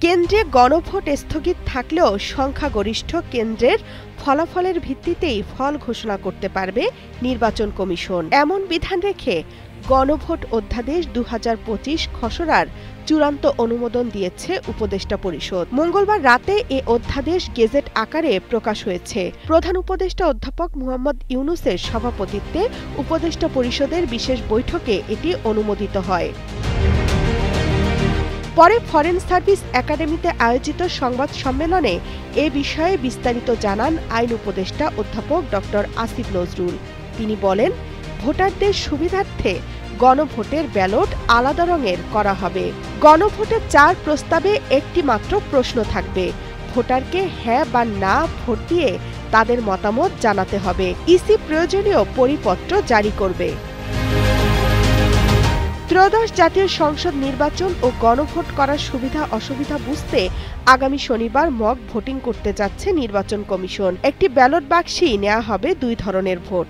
কেন্দ্রে গণভোট স্থগিত থাকলেও সংখ্যাগরিষ্ঠ কেন্দ্রের ফলাফলের ভিত্তিতেই ফল ঘোষণা করতে পারবে নির্বাচন কমিশন। এমন বিধান রেখে গণভোট অধ্যাদেশ ২০২৫ খসড়ার চূড়ান্ত অনুমোদন দিয়েছে উপদেষ্টা পরিষদ। মঙ্গলবার রাতে এ অধ্যাদেশ গেজেট আকারে প্রকাশ হয়েছে। প্রধান উপদেষ্টা অধ্যাপক মুহাম্মদ ইউনূসের সভাপতিত্বে উপদেষ্টা পরিষদের বিশেষ বৈঠকে এটি অনুমোদিত হয়। পরে ফরেন সার্ভিস একাডেমিতে আয়োজিত সংবাদ সম্মেলনে এ বিষয়ে বিস্তারিত জানান আইন উপদেষ্টা অধ্যাপক ড. আসিফ নজরুল। তিনি বলেন, ভোটারদের সুবিধার্থে গণভোটের ব্যালট আলাদা রঙের করা হবে। গণভোটের ৪ প্রস্তাবে একটি মাত্র প্রশ্ন থাকবে। ভোটারকে হ্যাঁ বা না ভোট দিয়ে তাদের মতামত জানাতে হবে। ইসি প্রয়োজনীয় পরিপত্র জারি করবে। ত্রয়োদশ জাতীয় সংসদ নির্বাচন ও গণভোট করার সুবিধা অসুবিধা বুঝতে আগামী শনিবার মক ভোটিং করতে যাচ্ছে নির্বাচন কমিশন। একটি ব্যালট বাক্সেই নেওয়া হবে ২ ধরনের ভোট।